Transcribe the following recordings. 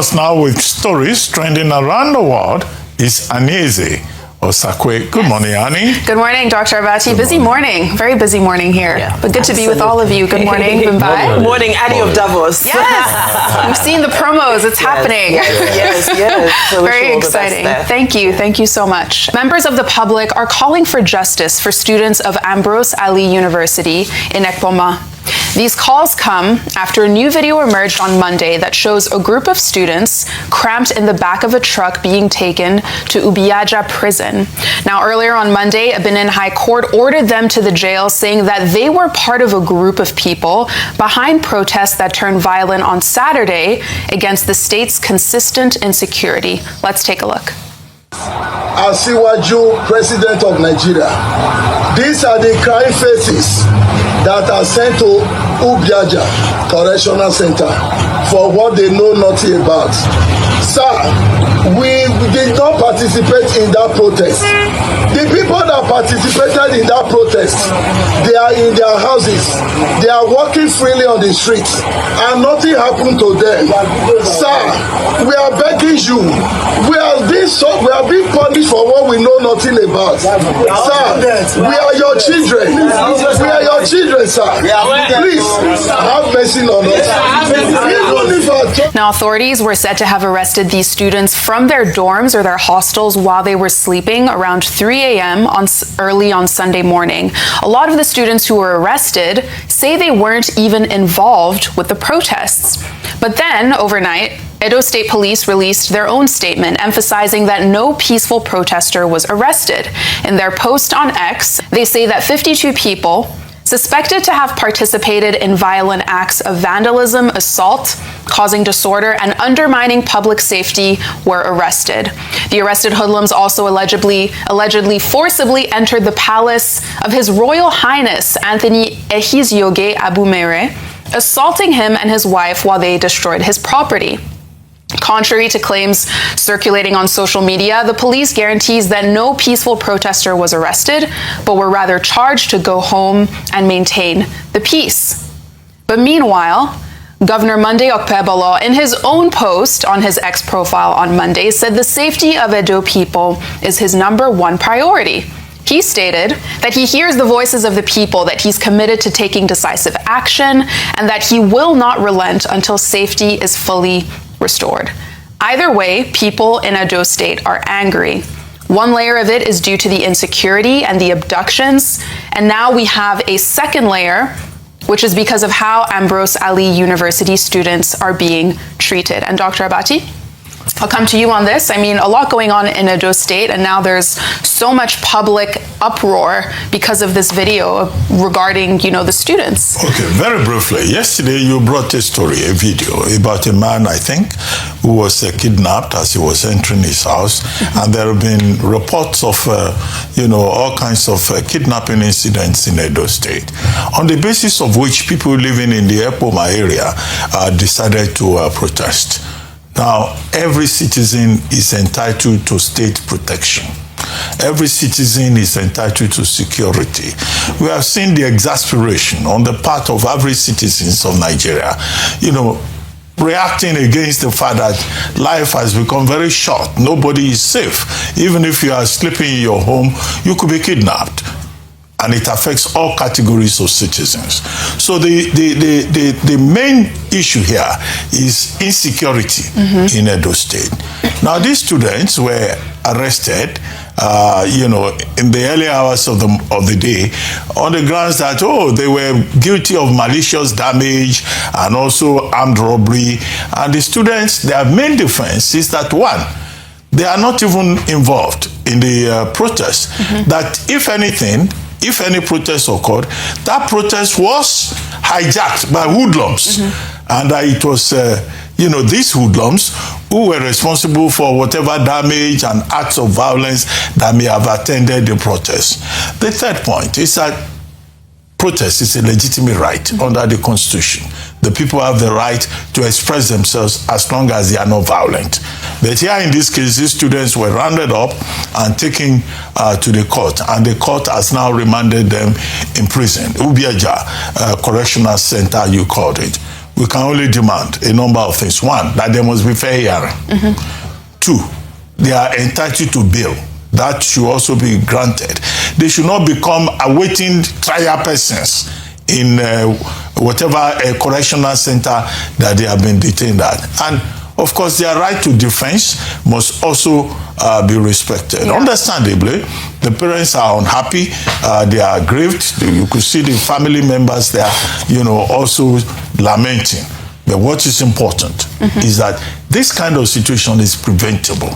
Now with stories trending around the world is Anieze Osakwe. Good morning, Annie. Good morning, Dr. Abati. Busy morning. Very busy morning here. Yeah, but good to be with all of you. Good morning, Bimbai. Good morning, Annie of Davos. Yes. We've seen the promos. It's happening. Yes. So very exciting. Thank you. Thank you so much. Members of the public are calling for justice for students of Ambrose Alli University in Ekpoma. These calls come after a new video emerged on Monday that shows a group of students cramped in the back of a truck being taken to Ubiaja prison. Now, earlier on Monday, a Benin High Court ordered them to the jail, saying that they were part of a group of people behind protests that turned violent on Saturday against the state's consistent insecurity. Let's take a look. Asiwaju, President of Nigeria. These are the crying faces that are sent to Ubiaja Correctional Centre for what they know nothing about. Sir, we did not participate in that protest. The people that participated in that protest, they are in their houses. They are walking freely on the streets and nothing happened to them. Sir, we are begging you. We are being punished for what we know nothing about. Sir, we are your children. We are your children, sir. Please have mercy on us. Now, authorities were said to have arrested these students from their dorms or their hostels while they were sleeping around 3 a.m. early on Sunday morning. A lot of the students who were arrested say they weren't even involved with the protests. But then, overnight, Edo State Police released their own statement emphasizing that no peaceful protester was arrested. In their post on X, they say that 52 people suspected to have participated in violent acts of vandalism, assault, causing disorder, and undermining public safety were arrested. The arrested hoodlums also allegedly forcibly entered the palace of His Royal Highness Anthony Ehizioge Abumere, assaulting him and his wife while they destroyed his property. Contrary to claims circulating on social media, the police guarantees that no peaceful protester was arrested, but were rather charged to go home and maintain the peace. But meanwhile, Governor Monday Okpebolo, in his own post on his X profile on Monday, said the safety of Edo people is his #1 priority. He stated that he hears the voices of the people, that he's committed to taking decisive action, and that he will not relent until safety is fully restored. Either way, people in Edo State are angry. One layer of it is due to the insecurity and the abductions, and now we have a second layer, which is because of how Ambrose Alli University students are being treated. And Dr. Abati, I'll come to you on this. I mean, a lot going on in Edo State, and now there's so much public uproar because of this video regarding, the students. Okay, very briefly. Yesterday, you brought a video about a man, I think, who was kidnapped as he was entering his house. And there have been reports of, all kinds of kidnapping incidents in Edo State, on the basis of which people living in the Ekpoma area decided to protest. Now, every citizen is entitled to state protection. Every citizen is entitled to security. We have seen the exasperation on the part of average citizens of Nigeria, reacting against the fact that life has become very short. Nobody is safe. Even if you are sleeping in your home, you could be kidnapped. And it affects all categories of citizens. So the main issue here is insecurity in Edo State. Now, these students were arrested, in the early hours of the day on the grounds that, they were guilty of malicious damage and also armed robbery. And the students, their main defense is that, one, they are not even involved in the protest. That if any protest occurred, that protest was hijacked by hoodlums. And it was, these hoodlums who were responsible for whatever damage and acts of violence that may have attended the protest. The third point is that protest is a legitimate right under the Constitution. The people have the right to express themselves as long as they are not violent. But here in this case, these students were rounded up and taken to the court, and the court has now remanded them in prison. Ubiaja Correctional Centre, you called it. we can only demand a number of things. One, that there must be fair hearing. Two, they are entitled to bail. That should also be granted. They should not become awaiting trial persons in whatever correctional center that they have been detained at. And of course, their right to defense must also be respected. Yeah. Understandably, the parents are unhappy, they are grieved. You could see the family members there, also lamenting. But what is important is that this kind of situation is preventable.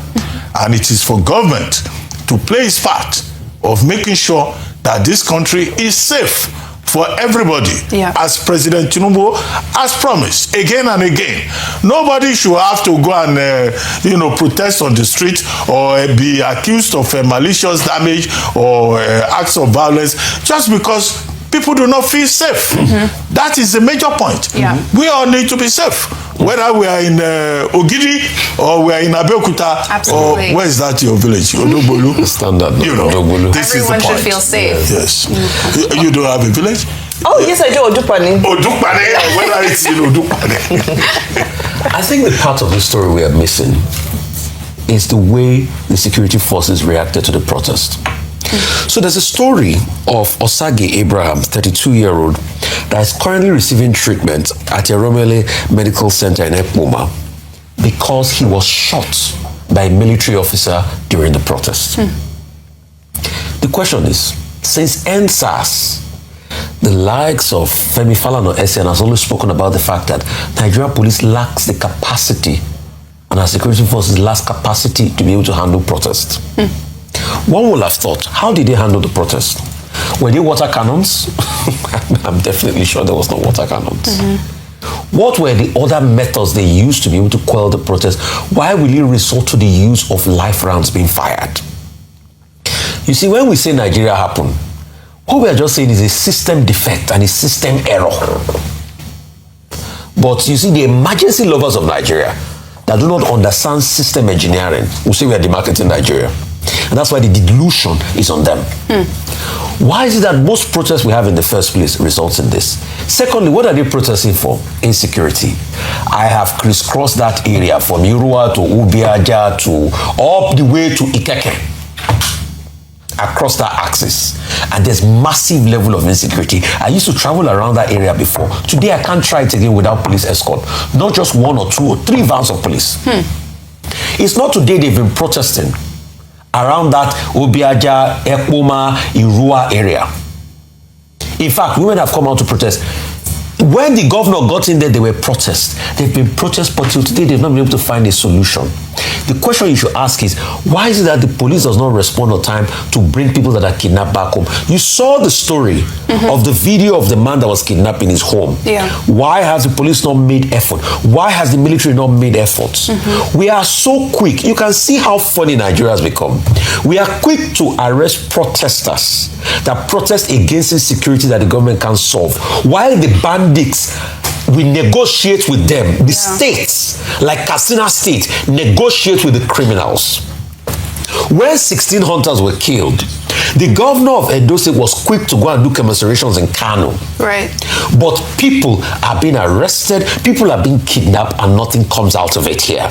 And it is for government to play its part of making sure that this country is safe for everybody, as President Tinubu has promised again and again. Nobody should have to go and, protest on the street or be accused of malicious damage or acts of violence just because people do not feel safe. That is the major point. We all need to be safe. Whether we are in Ogidi or we are in Abeokuta, or where is that your village? Odobolu? Standard. This Everyone is the should point. feel safe. Yes. You don't have a village? Oh, yes, I do. Odupani. Odupani, whether it's in Odupani. I think the part of the story we are missing is the way the security forces reacted to the protest. So there's a story of Osage Abraham, 32-year-old, that is currently receiving treatment at Eromele Medical Center in Ekpoma because he was shot by a military officer during the protest. The question is, since NSAS, the likes of Femi Falana-Essien has always spoken about the fact that Nigerian police lacks the capacity and our security forces lacks capacity to be able to handle protest. One would have thought, how did they handle the protest? Were they water cannons? I'm definitely sure there was no water cannons. What were the other methods they used to be able to quell the protest? Why will you resort to the use of live rounds being fired? You see, when we say Nigeria happened, what we are just saying is a system defect and a system error. But you see, the emergency lovers of Nigeria that do not understand system engineering will say we are demarketing Nigeria. And that's why the delusion is on them. Why is it that most protests we have in the first place results in this? Secondly, what are they protesting for? Insecurity. I have crisscrossed that area from Irua to Ubiaja to up the way to Ikeke. Across that axis, and there's massive level of insecurity. I used to travel around that area before. Today I can't try it again without police escort. Not just 1 or 2 or 3 vans of police. It's not today they've been protesting around that Ubiaja, Ekpoma, Irua area. In fact, women have come out to protest. When the governor got in there, there were protests. They've been protests, but till today they've not been able to find a solution. The question you should ask is, why is it that the police does not respond on time to bring people that are kidnapped back home? You saw the story of the video of the man that was kidnapped in his home. Why has the police not made effort? Why has the military not made efforts? We are so quick. You can see how funny Nigeria has become. We are quick to arrest protesters that protest against insecurity that the government can't solve, while the bandits, we negotiate with them. The states, like Katsina State, negotiate with the criminals. When 16 hunters were killed, the governor of Edo State was quick to go and do commiserations in Kano. But people are being arrested, people are being kidnapped, and nothing comes out of it here.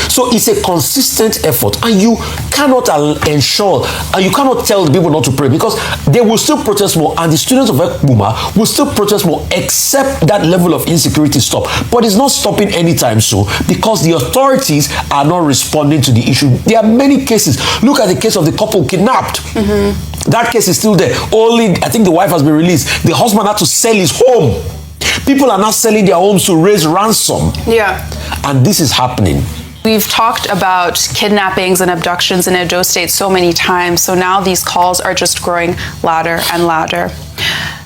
So it's a consistent effort, and you cannot ensure, and you cannot tell the people not to pray, because they will still protest more, and the students of Ekpoma will still protest more, except that level of insecurity stop. But it's not stopping anytime soon, because the authorities are not responding to the issue. There are many cases. Look at the case of the couple kidnapped. That case is still there. Only, I think the wife has been released. The husband had to sell his home. People are now selling their homes to raise ransom. And this is happening. We've talked about kidnappings and abductions in Edo State so many times, so now these calls are just growing louder and louder.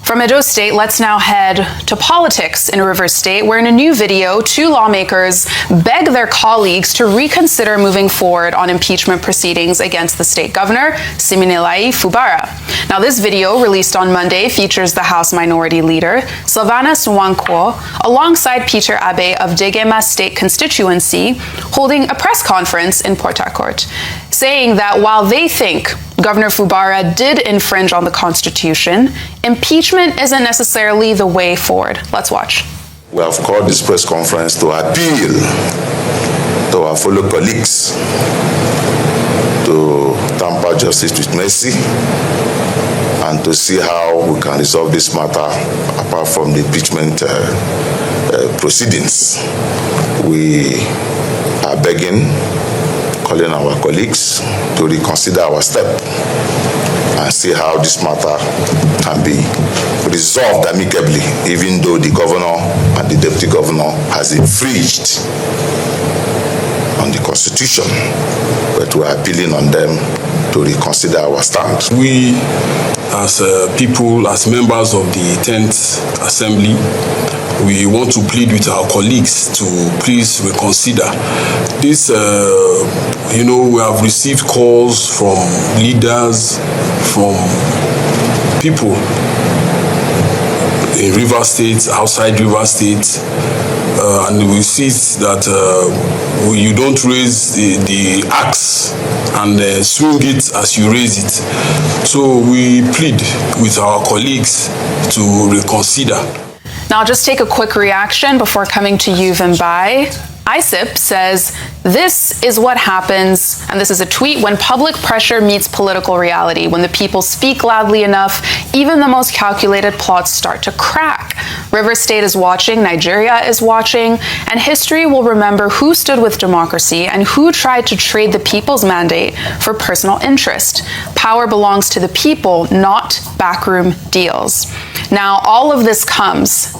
From Edo State, let's now head to politics in Rivers State, where in a new video, 2 lawmakers beg their colleagues to reconsider moving forward on impeachment proceedings against the state governor, Siminalayi Fubara. Now, this video, released on Monday, features the House Minority Leader, Sylvanus Nwankwo, alongside Peter Abe of Degema State constituency, holding a press conference in Port Harcourt, saying that while they think Governor Fubara did infringe on the Constitution, impeachment isn't necessarily the way forward. Let's watch. We have called this press conference to appeal to our fellow colleagues to tamper justice with mercy and to see how we can resolve this matter apart from the impeachment proceedings. We are begging, calling our colleagues to reconsider our step and see how this matter can be resolved amicably, even though the governor and the deputy governor has infringed on the constitution, but we are appealing on them to reconsider our stance. We, as people, as members of the 10th Assembly, we want to plead with our colleagues to please reconsider. This, we have received calls from leaders, from people in River State, outside River State, and we see that you don't raise the axe and swing it as you raise it. So we plead with our colleagues to reconsider. Now, I'll just take a quick reaction before coming to you, Vimbai. ISIP says, this is what happens, and this is a tweet, when public pressure meets political reality, when the people speak loudly enough, even the most calculated plots start to crack. River State is watching, Nigeria is watching, and history will remember who stood with democracy and who tried to trade the people's mandate for personal interest. Power belongs to the people, not backroom deals. Now, all of this comes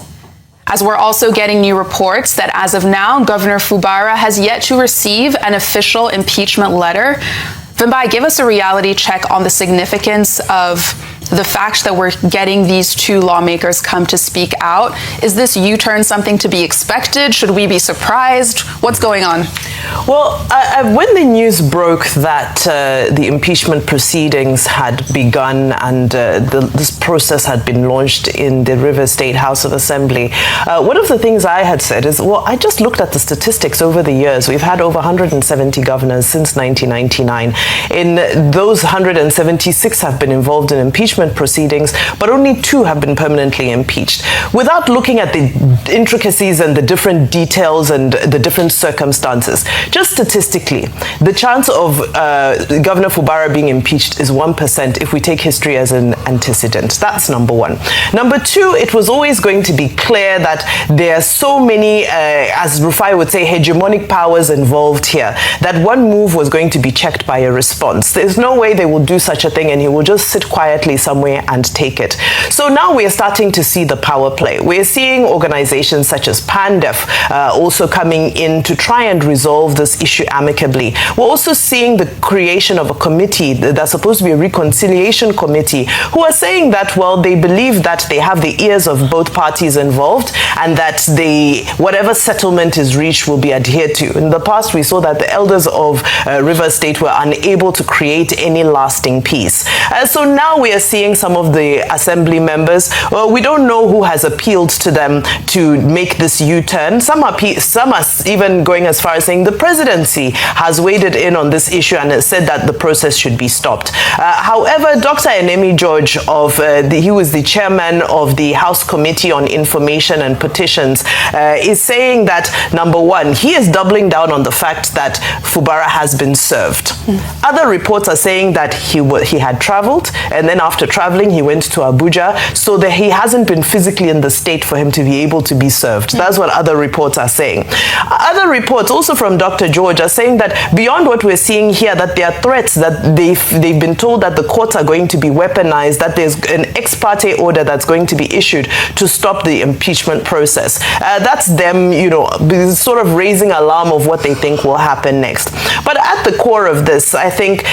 as we're also getting new reports that as of now, Governor Fubara has yet to receive an official impeachment letter. Vimbai, give us a reality check on the significance of the fact that we're getting these two lawmakers come to speak out. Is this U-turn something to be expected? Should we be surprised? What's going on? Well, when the news broke that the impeachment proceedings had begun and this process had been launched in the River State House of Assembly, one of the things I had said is, well, I just looked at the statistics over the years. We've had over 170 governors since 1999. In those 176 have been involved in impeachment proceedings, but only 2 have been permanently impeached. Without looking at the intricacies and the different details and the different circumstances, just statistically, the chance of Governor Fubara being impeached is 1% if we take history as an antecedent. That's number one. Number 2, it was always going to be clear that there are so many, as Rufai would say, hegemonic powers involved here, that one move was going to be checked by a response. There's no way they will do such a thing and he will just sit quietly somewhere and take it. So now we're starting to see the power play. We're seeing organizations such as PANDEF also coming in to try and resolve this issue amicably. We're also seeing the creation of a committee that's supposed to be a reconciliation committee who are saying that, well, they believe that they have the ears of both parties involved and that whatever settlement is reached will be adhered to. In the past, we saw that the elders of River State were unable to create any lasting peace. So now we are seeing some of the assembly members, well, we don't know who has appealed to them to make this U-turn. Some are even going as far as saying the presidency has waded in on this issue and has said that the process should be stopped. However, Dr. Enemi George, he was the chairman of the House Committee on Information and Petitions, is saying that, number one, he is doubling down on the fact that Fubara has been served. Other reports are saying that he had traveled, and then after traveling, he went to Abuja, so that he hasn't been physically in the state for him to be able to be served. That's what other reports are saying. Other reports, also from Dr. George, are saying that beyond what we're seeing here, that there are threats, that they've been told that the courts are going to be weaponized, that there's an ex parte order that's going to be issued to stop the impeachment process. That's them, sort of raising alarm of what they think will happen next. But at the core of this, I think,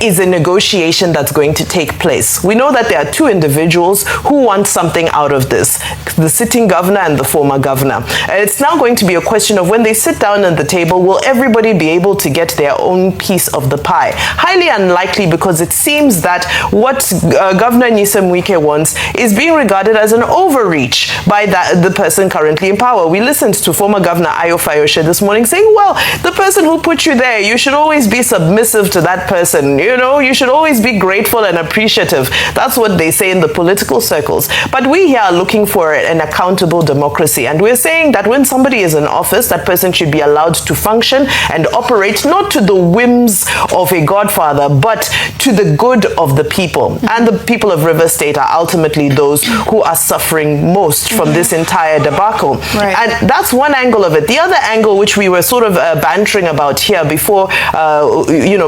is a negotiation that's going to take place. We know that there are 2 individuals who want something out of this, the sitting governor and the former governor. It's now going to be a question of when they sit down at the table, will everybody be able to get their own piece of the pie? Highly unlikely, because it seems that what Governor Nyesom Wike wants is being regarded as an overreach by the person currently in power. We listened to former Governor Ayo Fayoshe this morning saying, well, the person who put you there, you should always be submissive to that person. You should always be grateful and appreciative. That's what they say in the political circles. But we here are looking for an accountable democracy. And we're saying that when somebody is in office, that person should be allowed to function and operate not to the whims of a godfather, but to the good of the people. And the people of River State are ultimately those who are suffering most from this entire debacle. Right. And that's one angle of it. The other angle, which we were sort of bantering about here before,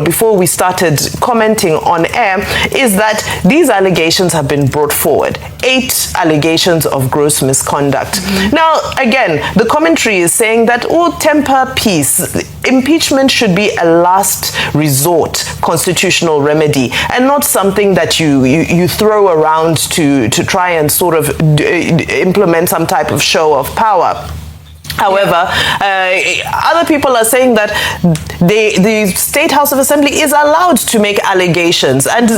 before we started commenting on air, is that these allegations have been brought forward. 8 allegations of gross misconduct. Now, again, the commentary is saying that, temper peace. Impeachment should be a last resort constitutional remedy and not something that you throw around to try and sort of implement some type of show of power. However, other people are saying that the State House of Assembly is allowed to make allegations, and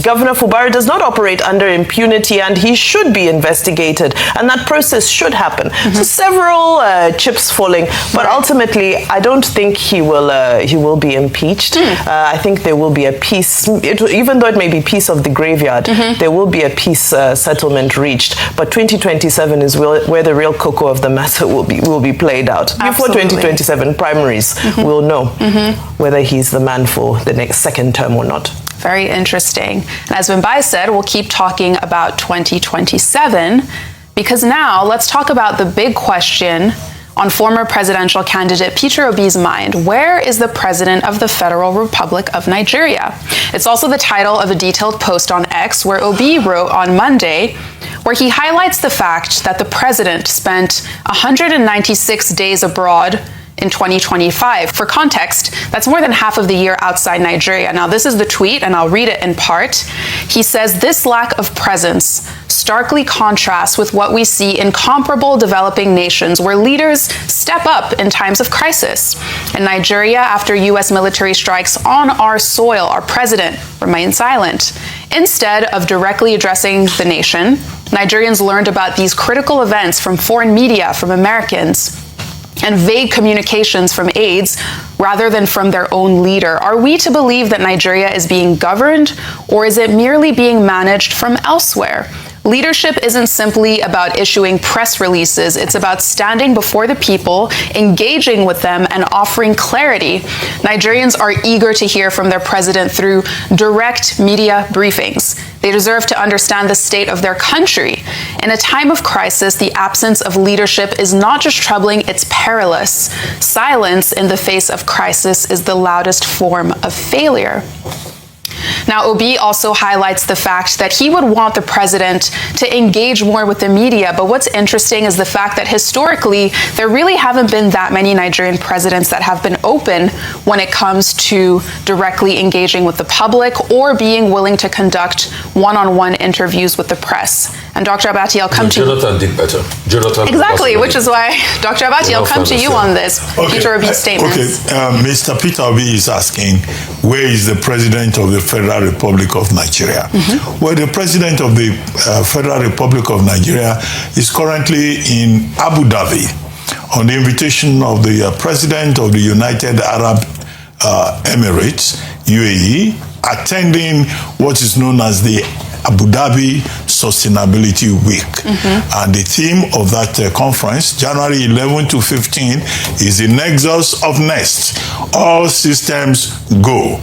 Governor Fubara does not operate under impunity, and he should be investigated, and that process should happen. So several chips falling, but ultimately, I don't think he will be impeached. I think there will be a peace, even though it may be peace of the graveyard, there will be a peace settlement reached. But 2027 is where the real cocoa of the matter will be played out. Absolutely. Before 2027 primaries, we'll know whether he's the man for the next second term or not. Very interesting. And as Mbai said, we'll keep talking about 2027, because now let's talk about the big question on former presidential candidate Peter-Obi's mind. Where is the President of the Federal Republic of Nigeria? It's also the title of a detailed post on X, where Obi wrote on Monday, where he highlights the fact that the president spent 196 days abroad in 2025. For context, that's more than half of the year outside Nigeria. Now, this is the tweet, and I'll read it in part. He says, "This lack of presence starkly contrasts with what we see in comparable developing nations where leaders step up in times of crisis. In Nigeria, after U.S. military strikes on our soil, our president remained silent. Instead of directly addressing the nation, Nigerians learned about these critical events from foreign media, from Americans, and vague communications from aides rather than from their own leader. Are we to believe that Nigeria is being governed, or is it merely being managed from elsewhere? Leadership isn't simply about issuing press releases. It's about standing before the people, engaging with them, and offering clarity. Nigerians are eager to hear from their president through direct media briefings. They deserve to understand the state of their country. In a time of crisis, the absence of leadership is not just troubling, it's perilous. Silence in the face of crisis is the loudest form of failure." Now, Obi also highlights the fact that he would want the president to engage more with the media. But what's interesting is the fact that historically, there really haven't been that many Nigerian presidents that have been open when it comes to directly engaging with the public or being willing to conduct one-on-one interviews with the press. And Dr. Abati, I'll come to you. Jonathan did better. Jonathan Exactly, which is why, Dr. Abati, I'll come to you on this. Peter Obi's statements. Mr. Peter Obi is asking, where is the president of the Federal Republic of Nigeria? Well, the president of the Federal Republic of Nigeria is currently in Abu Dhabi on the invitation of the president of the United Arab Emirates, UAE, attending what is known as the Abu Dhabi Sustainability Week. And the theme of that conference, January 11 to 15, is the Nexus of Nest. All systems go.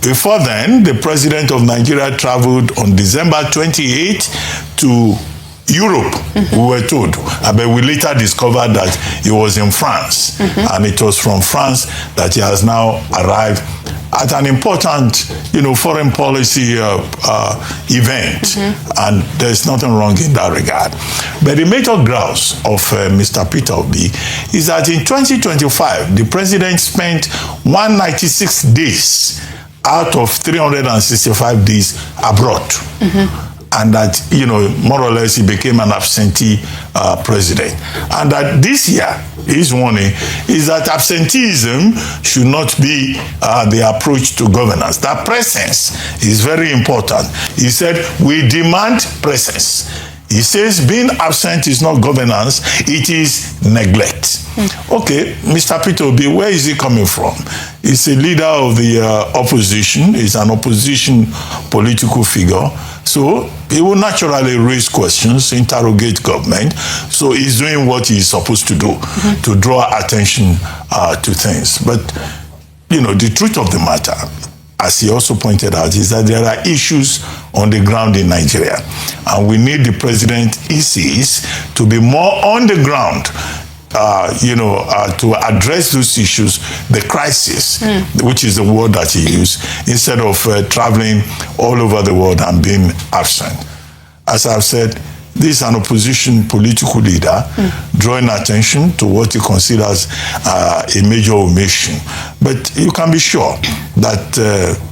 Before then, the president of Nigeria traveled on December 28 to Europe, we were told. But we later discovered that he was in France. And it was from France that he has now arrived at an important, foreign policy event. And there's nothing wrong in that regard. But the major grounds of Mr. Peter Obi is that in 2025, the president spent 196 days out of 365 days abroad. And that, more or less he became an absentee president. And that this year, his warning is that absenteeism should not be the approach to governance. That presence is very important. He said, we demand presence. He says being absent is not governance, it is neglect. Okay, Mr. Peter Obi, where is he coming from? He's a leader of the opposition. He's an opposition political figure. So he will naturally raise questions, interrogate government. So he's doing what he's supposed to do, to draw attention to things. But, you know, the truth of the matter, as he also pointed out, is that there are issues on the ground in Nigeria. And we need the president, he sees, to be more on the ground, to address those issues, the crisis, which is the word that he used, instead of traveling all over the world and being absent. As I've said, this is an opposition political leader drawing attention to what he considers a major omission. But you can be sure that,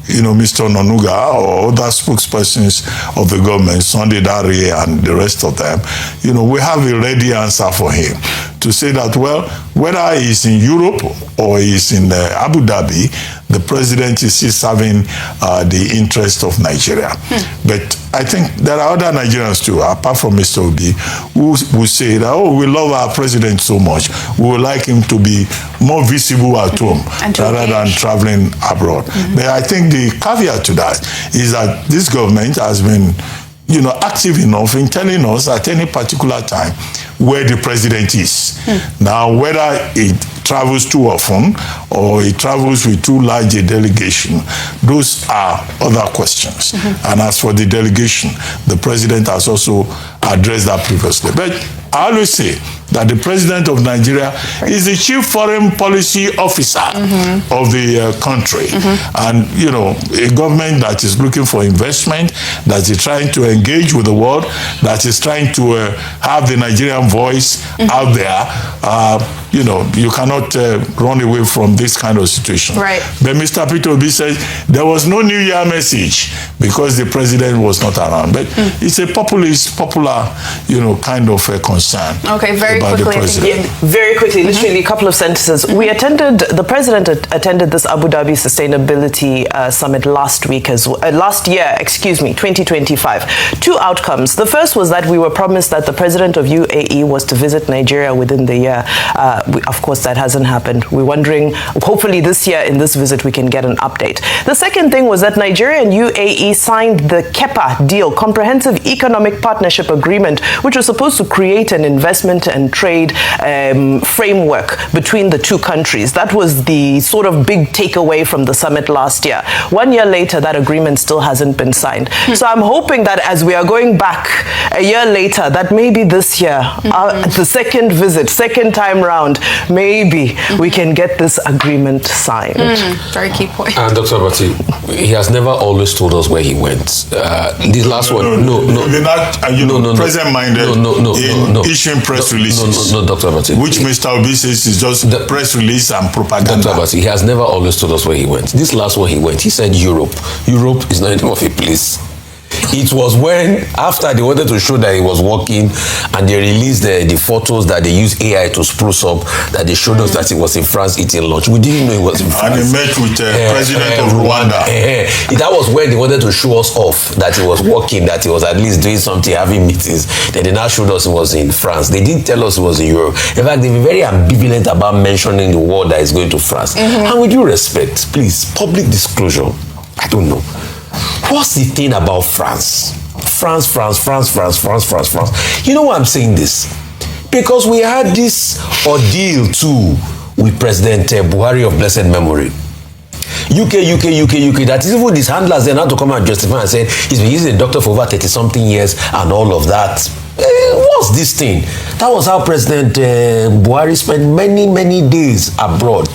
Mr. Nonuga or other spokespersons of the government, Sunday Dare and the rest of them, we have a ready answer for him to say that, well, whether he's in Europe or he's in Abu Dhabi, the president is still serving the interest of Nigeria. But I think there are other Nigerians too, apart from Mr. Obi, who say that, we love our president so much, we would like him to be more visible at home rather than traveling abroad. But I think the caveat to that is that this government has been active enough in telling us at any particular time where the president is. Now, whether it travels too often or it travels with too large a delegation, those are other questions. And as for the delegation, the president has also addressed that previously. But I always say that the president of Nigeria is the chief foreign policy officer of the country. And, a government that is looking for investment, that is trying to engage with the world, that is trying to have the Nigerian voice out there, you cannot run away from this kind of situation. Right. But Mr. Obi says there was no New Year message because the president was not around. But it's a popular, kind of a concern. Okay, very about quickly. The president. Very quickly, literally a couple of sentences. The president attended this Abu Dhabi Sustainability Summit last year, 2025. Two outcomes. The first was that we were promised that the president of UAE was to visit Nigeria within the year. Of course, that hasn't happened. We're wondering, hopefully this year in this visit, we can get an update. The second thing was that Nigeria and UAE signed the KEPA deal, Comprehensive Economic Partnership Agreement, which was supposed to create an investment and trade framework between the two countries. That was the sort of big takeaway from the summit last year. 1 year later, that agreement still hasn't been signed. So I'm hoping that as we are going back a year later, that maybe this year, the second visit, second time round, maybe we can get this agreement signed. Very key point. And Dr. Abati, he has never always told us where he went. This last one, no. Present-minded in issuing press releases. No, Dr. Abati. Which Mr. Obi says is just the press release and propaganda. Dr. Abati, he has never always told us where he went. This last one he went, he said Europe. Europe is not the name of a place. It was when, after they wanted to show that he was working and they released the photos that they used AI to spruce up, that they showed us that he was in France eating lunch. We didn't know he was in France. And he met with President of Rwanda. That was when they wanted to show us off that he was working, that he was at least doing something, having meetings. Then they now showed us he was in France. They didn't tell us he was in Europe. In fact, they were very ambivalent about mentioning the word that is going to France. And with due respect, please, public disclosure, I don't know. What's the thing about France? France. You know why I'm saying this? Because we had this ordeal too with President Buhari of blessed memory. UK. That is even these handlers, they're not to come and justify and say he's been using a doctor for over 30-something years and all of that. What's this thing? That was how President Buhari spent many days abroad.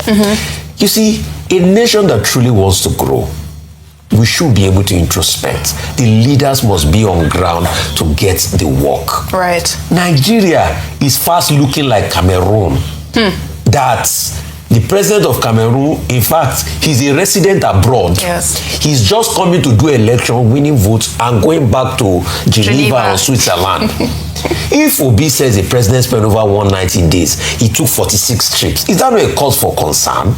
You see, a nation that truly wants to grow, we should be able to introspect. The leaders must be on ground to get the work. Right. Nigeria is fast looking like Cameroon. That the president of Cameroon, in fact, he's a resident abroad. Yes. He's just coming to do election, winning votes, and going back to Geneva or Switzerland. If Obi says the president spent over 190 days, he took 46 trips, is that not a cause for concern?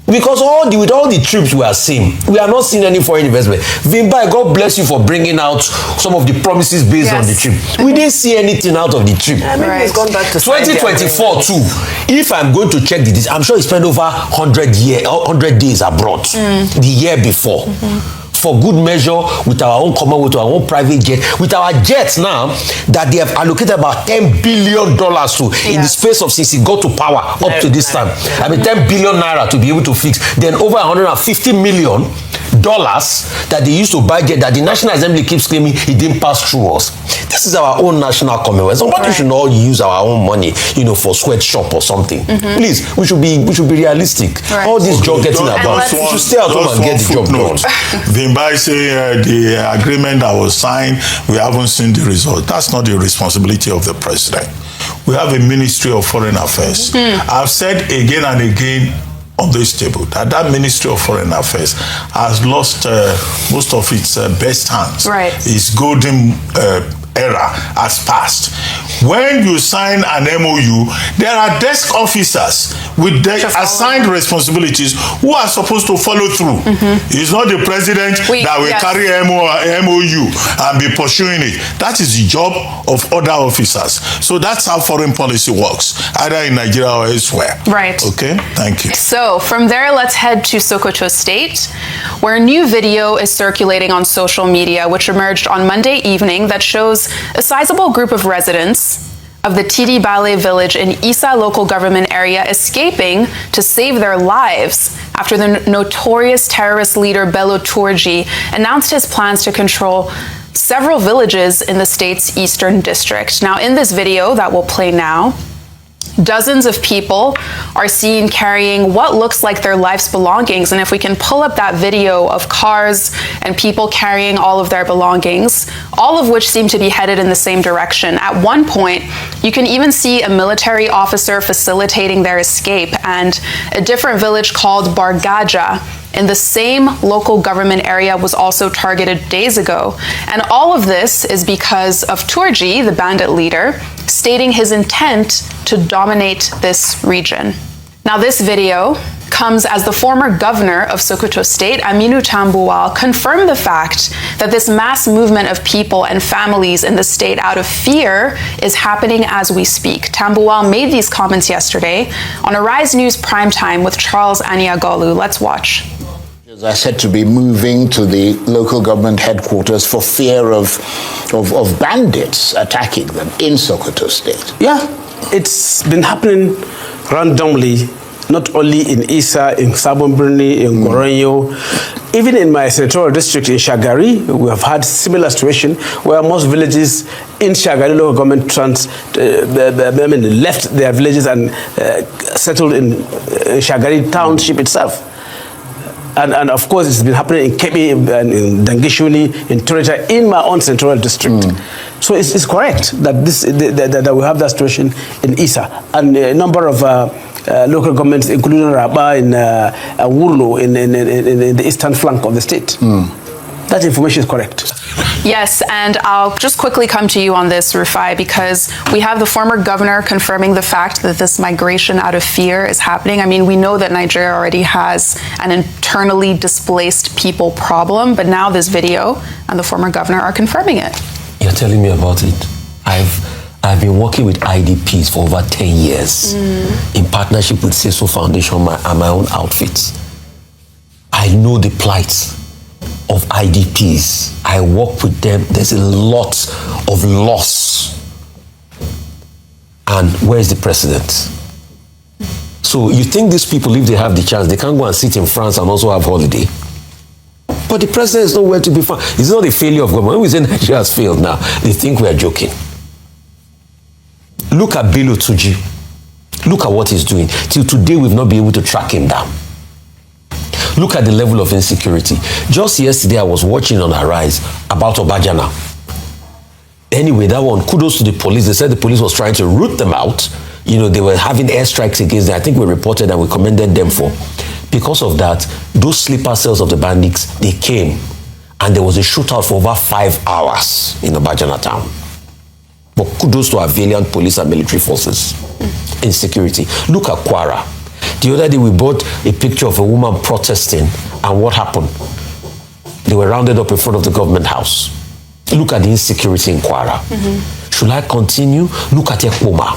Because with all the trips we are seeing, we are not seeing any foreign investment. Vimbai, God bless you for bringing out some of the promises based on the trip. We didn't see anything out of the trip. Maybe it's gone back to 2024 too. If I'm going to check this, I'm sure he spent over 100 days abroad the year before. For good measure, with our own common, with our own private jet, with our jets now that they have allocated about $10 billion to in the space of since he got to power up to this time. I mean, 10 billion naira to be able to fix. Then over $150 million that they used to buy jet that the National Assembly keeps claiming it didn't pass through us. This is our own national commonwealth. Somebody should not use our own money, for sweatshop or something. Please, we should be realistic. All this job getting about, we should stay at home and get the job done. Vimbai say the agreement that was signed, we haven't seen the result. That's not the responsibility of the president. We have a Ministry of Foreign Affairs. I've said again and again on this table that Ministry of Foreign Affairs has lost most of its best hands. Its golden era has passed. When you sign an MOU, there are desk officers with assigned responsibilities who are supposed to follow through. It's not the president that will carry MOU and be pursuing it. That is the job of other officers. So that's how foreign policy works, either in Nigeria or elsewhere. Okay, thank you. So from there, let's head to Sokoto State, where a new video is circulating on social media, which emerged on Monday evening that shows a sizable group of residents of the Tidi Bale village in Isa local government area escaping to save their lives after the notorious terrorist leader Bello Turji announced his plans to control several villages in the state's eastern district. Now, in this video that will play now, dozens of people are seen carrying what looks like their life's belongings. And if we can pull up that video of cars and people carrying all of their belongings, all of which seem to be headed in the same direction. At one point, you can even see a military officer facilitating their escape, and a different village called Bargaja in the same local government area was also targeted days ago. And all of this is because of Turji, the bandit leader, stating his intent to dominate this region. Now, this video comes as the former governor of Sokoto State, Aminu Tambuwal, confirmed the fact that this mass movement of people and families in the state out of fear is happening as we speak. Tambuwal made these comments yesterday on Arise News Primetime with Charles Aniagolu. Let's watch. I said to be moving to the local government headquarters for fear of bandits attacking them in Sokoto State. Yeah, it's been happening randomly, not only in Isa, in Sabon Birni, in Goronyo. Even in my senatorial district in Shagari, we have had similar situation where most villages in Shagari local government left their villages and settled in Shagari township itself. And of course, it's been happening in Kebi, in Dangishuni, in Torita, in my own senatorial district. So it's correct that that we have that situation in Isa. And a number of local governments, including Rabah in Wurlo, in the eastern flank of the state. That information is correct. Yes, and I'll just quickly come to you on this, Rufai, because we have the former governor confirming the fact that this migration out of fear is happening. I mean, we know that Nigeria already has an internally displaced people problem, but now this video and the former governor are confirming it. You're telling me about it. I've been working with IDPs for over 10 years in partnership with CESO Foundation and my own outfits. I know the plight of IDPs. I work with them. There's a lot of loss. And where is the president? So you think these people, if they have the chance, they can go and sit in France and also have holiday? But the president is nowhere to be found. It's not a failure of government. When we say Nigeria has failed now, they think we are joking. Look at Bello Turji. Look at what he's doing. Till today, we've not been able to track him down. Look at the level of insecurity. Just yesterday, I was watching on Arise about Ubiaja now. Anyway, that one, kudos to the police. They said the police was trying to root them out. You know, they were having airstrikes against them. I think we reported and we commended them for. Because of that, those sleeper cells of the bandits, they came and there was a shootout for over 5 hours in Ubiaja town. But kudos to our valiant police and military forces in security. Look at Kwara. The other day we brought a picture of a woman protesting, and what happened? They were rounded up in front of the government house. Look at the insecurity in Kwara. Should I continue? Look at Ekpoma.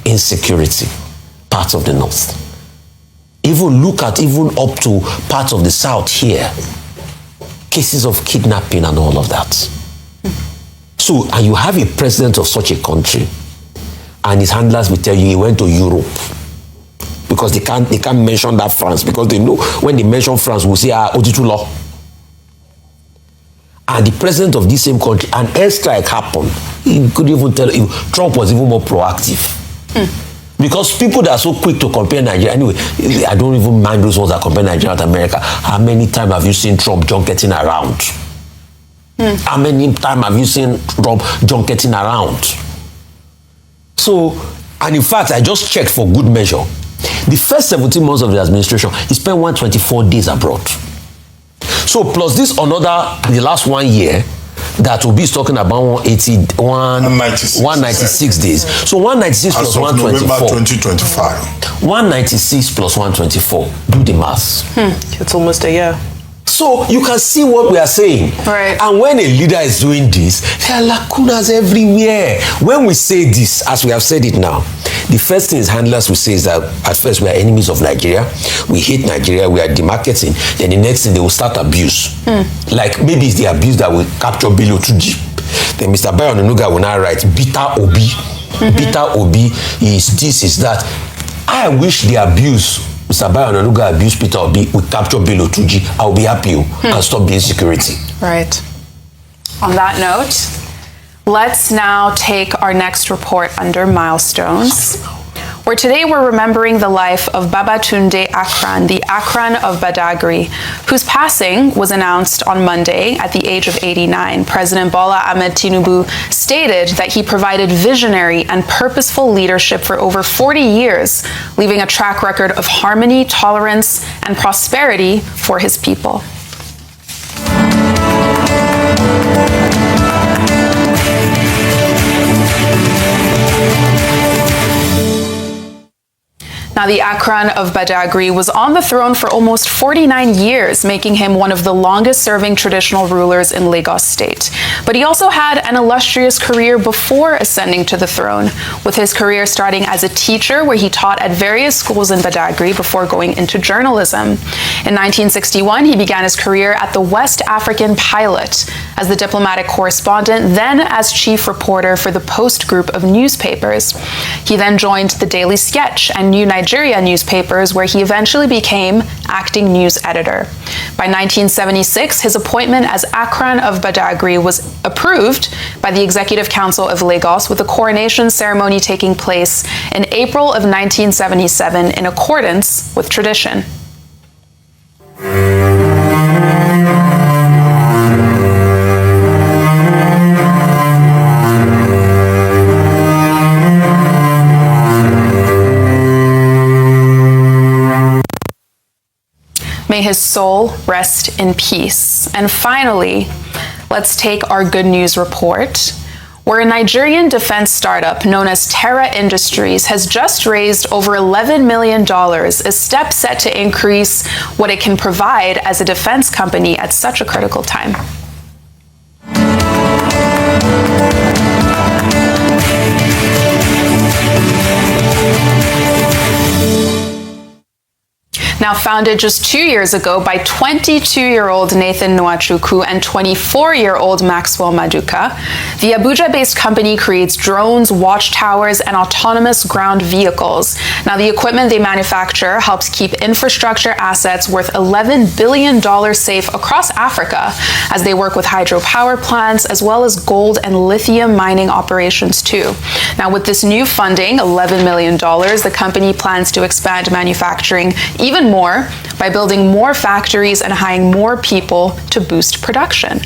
Insecurity, parts of the north. Even look at up to parts of the south here. Cases of kidnapping and all of that. So, and you have a president of such a country, and his handlers will tell you he went to Europe. Because they can't mention that France, because they know when they mention France, we'll say, Otitu law. And the president of this same country, an airstrike happened. He couldn't even tell. Trump was even more proactive. Because people that are so quick to compare Nigeria, anyway, I don't even mind those ones that compare Nigeria with America. How many times have you seen Trump junketing around? How many times have you seen Trump junketing around? So, and in fact, I just checked for good measure. The first 17 months of the administration, he spent 124 days abroad. So plus this another, the last 1 year, that Obi is talking about 196 days. So 196 plus 124. November 2025. 196 plus 124. Do the maths. It's almost a year. So you can see what we are saying. Right. And when a leader is doing this, there are lacunas everywhere. When we say this, as we have said it now, the first thing his handlers will say is that at first we are enemies of Nigeria, we hate Nigeria, we are demarketing. Then the next thing they will start abuse. Like maybe it's the abuse that will capture Bello Tuji. Then Mr. Bayo Onanuga will now write bitter Obi. Bitter Obi is this, is that. I wish the abuse Mr. Bayo Onanuga abuse Peter Obi will capture Bello Tuji. I'll be happy and stop the insecurity. Right. On that note, let's now take our next report under milestones, where today we're remembering the life of Babatunde Akran, the Akran of Badagry, whose passing was announced on Monday at the age of 89. President Bola Ahmed Tinubu stated that he provided visionary and purposeful leadership for over 40 years, leaving a track record of harmony, tolerance, and prosperity for his people. Now, the Akran of Badagry was on the throne for almost 49 years, making him one of the longest-serving traditional rulers in Lagos State. But he also had an illustrious career before ascending to the throne, with his career starting as a teacher, where he taught at various schools in Badagry before going into journalism. In 1961, he began his career at the West African Pilot as the diplomatic correspondent, then as chief reporter for the Post group of newspapers. He then joined the Daily Sketch and New Nigeria newspapers, where he eventually became acting news editor. By 1976, his appointment as Akran of Badagry was approved by the Executive Council of Lagos, with a coronation ceremony taking place in April of 1977 in accordance with tradition. May his soul rest in peace. And finally, let's take our good news report, where a Nigerian defense startup known as Terra Industries has just raised over $11 million, a step set to increase what it can provide as a defense company at such a critical time. Now founded just 2 years ago by 22-year-old Nathan Nwachukwu and 24-year-old Maxwell Maduka, the Abuja-based company creates drones, watchtowers, and autonomous ground vehicles. Now the equipment they manufacture helps keep infrastructure assets worth $11 billion safe across Africa, as they work with hydropower plants as well as gold and lithium mining operations too. Now with this new funding, $11 million, the company plans to expand manufacturing even more by building more factories and hiring more people to boost production.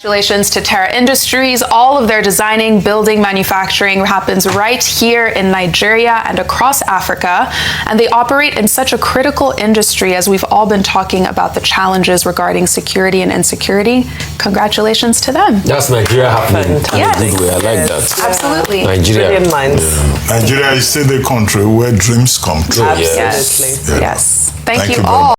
Congratulations to Terra Industries. All of their designing, building, manufacturing happens right here in Nigeria and across Africa. And they operate in such a critical industry, as we've all been talking about the challenges regarding security and insecurity. Congratulations to them. That's Nigeria happening in Yes. a good way. I like that. Absolutely. Nigeria. Brilliant minds. Nigeria is still the country where dreams come true. Absolutely. Yes. Yeah. Yes. Thank you very all. much.